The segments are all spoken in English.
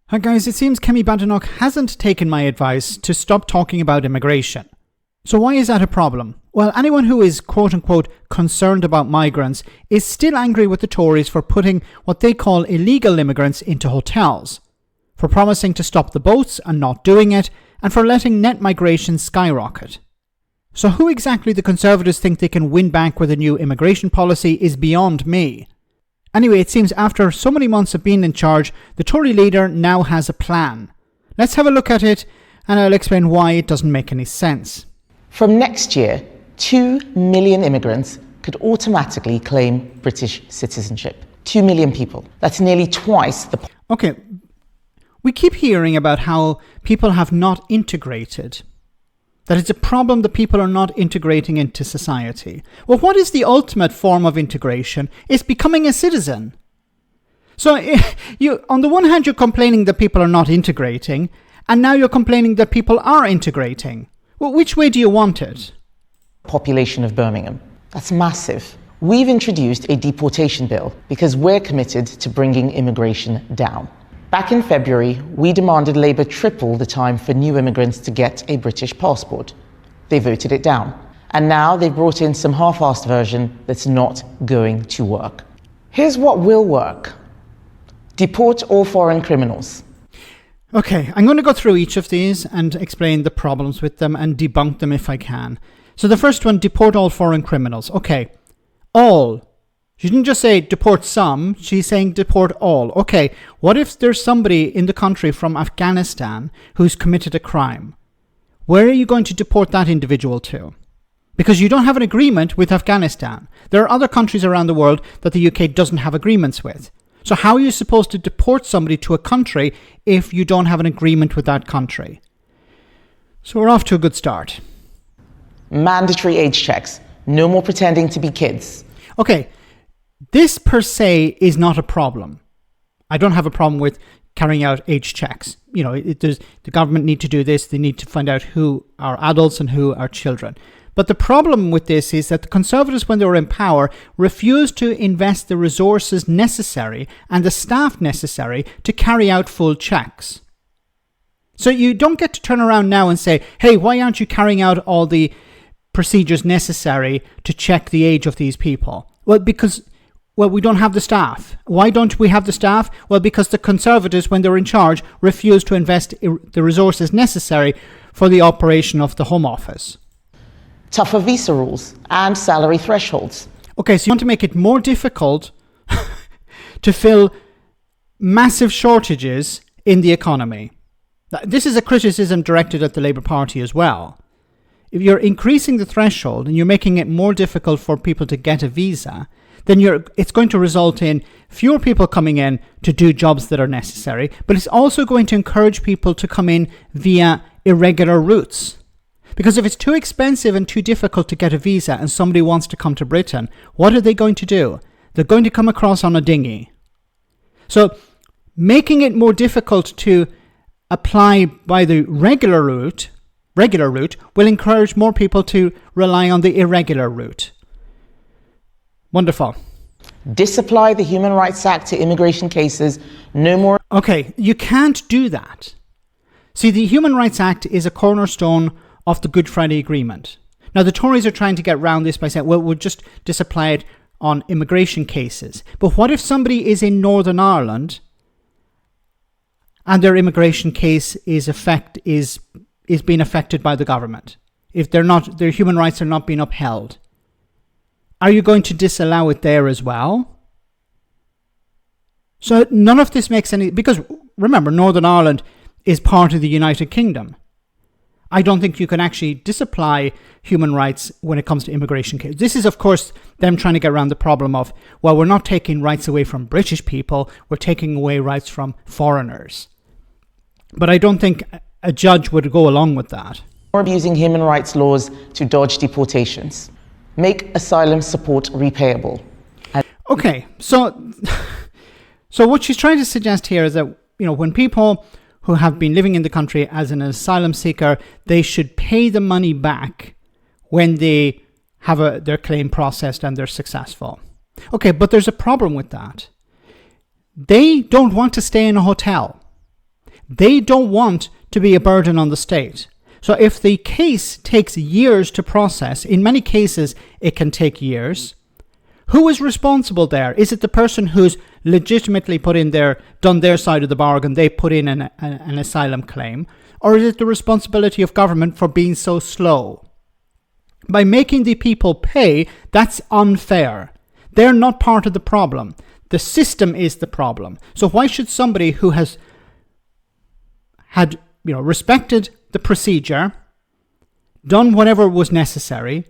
Hi guys, it seems Kemi Badenoch hasn't taken my advice to stop talking about immigration. So why is that a problem? Well, anyone who is quote-unquote concerned about migrants is still angry with the Tories for putting what they call illegal immigrants into hotels, for promising to stop the boats and not doing it, and for letting net migration skyrocket. So who exactly the Conservatives think they can win back with a new immigration policy is beyond me. Anyway, it seems after so many months of being in charge, the Tory leader now has a plan. Let's have a look at it, and I'll explain why it doesn't make any sense. From next year, 2 million immigrants could automatically claim British citizenship. 2 million people. That's nearly twice the... Okay, we keep hearing about how people have not integrated. That it's a problem that people are not integrating into society. Well, what is the ultimate form of integration? It's becoming a citizen. So on the one hand, you're complaining that people are not integrating, and now you're complaining that people are integrating. Well, which way do you want it? Population of Birmingham. That's massive. We've introduced a deportation bill because we're committed to bringing immigration down. Back in February, we demanded Labour triple the time for new immigrants to get a British passport. They voted it down. And now they've brought in some half-assed version that's not going to work. Here's what will work. Deport all foreign criminals. Okay, I'm going to go through each of these and explain the problems with them and debunk them if I can. So the first one, deport all foreign criminals. Okay, all. She didn't just say deport some, she's saying deport all. Okay, what if there's somebody in the country from Afghanistan who's committed a crime? Where are you going to deport that individual to? Because you don't have an agreement with Afghanistan. There are other countries around the world that the UK doesn't have agreements with. So how are you supposed to deport somebody to a country if you don't have an agreement with that country? So we're off to a good start. Mandatory age checks. No more pretending to be kids. Okay. This per se is not a problem. I don't have a problem with carrying out age checks. You know, the government need to do this. They need to find out who are adults and who are children. But the problem with this is that the Conservatives, when they were in power, refused to invest the resources necessary and the staff necessary to carry out full checks. So you don't get to turn around now and say, hey, why aren't you carrying out all the procedures necessary to check the age of these people? Well, we don't have the staff. Why don't we have the staff? Well, because the Conservatives, when they were in charge, refused to invest the resources necessary for the operation of the Home Office. Tougher visa rules and salary thresholds. Okay, so you want to make it more difficult to fill massive shortages in the economy. This is a criticism directed at the Labour Party as well. If you're increasing the threshold and you're making it more difficult for people to get a visa, then it's going to result in fewer people coming in to do jobs that are necessary, but it's also going to encourage people to come in via irregular routes. Because if it's too expensive and too difficult to get a visa and somebody wants to come to Britain, what are they going to do? They're going to come across on a dinghy. So making it more difficult to apply by the regular route will encourage more people to rely on the irregular route. Wonderful. Disapply the Human Rights Act to immigration cases. No more... Okay, you can't do that. See, the Human Rights Act is a cornerstone of the Good Friday Agreement. Now, the Tories are trying to get around this by saying, well, we'll just disapply it on immigration cases. But what if somebody is in Northern Ireland and their immigration case is being affected by the government? If their human rights are not being upheld? Are you going to disallow it there as well? So none of this makes any... Because remember, Northern Ireland is part of the United Kingdom. I don't think you can actually disapply human rights when it comes to immigration cases. This is, of course, them trying to get around the problem of, well, we're not taking rights away from British people, we're taking away rights from foreigners. But I don't think a judge would go along with that. Or abusing human rights laws to dodge deportations. Make asylum support repayable. Okay, so what she's trying to suggest here is that, you know, when people who have been living in the country as an asylum seeker, they should pay the money back when they have their claim processed and they're successful. Okay, but there's a problem with that. They don't want to stay in a hotel. They don't want to be a burden on the state. So if the case takes years to process, in many cases it can take years, who is responsible there? Is it the person who's legitimately done their side of the bargain, they put in an asylum claim? Or is it the responsibility of government for being so slow? By making the people pay, that's unfair. They're not part of the problem. The system is the problem. So why should somebody who has had, respected the procedure, done whatever was necessary,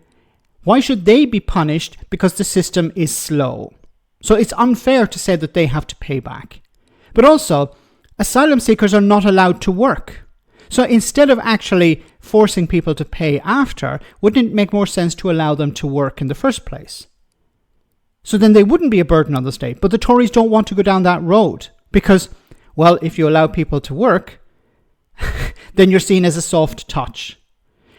why should they be punished because the system is slow? So it's unfair to say that they have to pay back. But also, asylum seekers are not allowed to work. So instead of actually forcing people to pay after, wouldn't it make more sense to allow them to work in the first place? So then they wouldn't be a burden on the state. But the Tories don't want to go down that road because, well, if you allow people to work, then you're seen as a soft touch.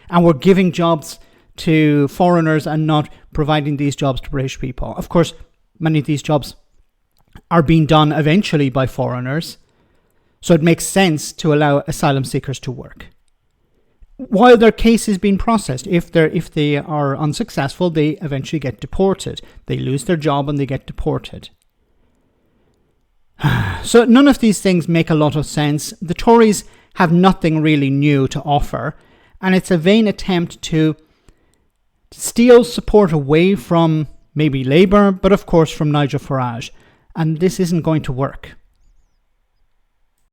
And we're giving jobs to foreigners and not providing these jobs to British people. Of course, many of these jobs are being done eventually by foreigners. So it makes sense to allow asylum seekers to work. While their case is being processed, if they are unsuccessful, they eventually get deported. They lose their job and they get deported. So none of these things make a lot of sense. The Tories have nothing really new to offer, and it's a vain attempt to steal support away from maybe Labour, but of course from Nigel Farage. And this isn't going to work.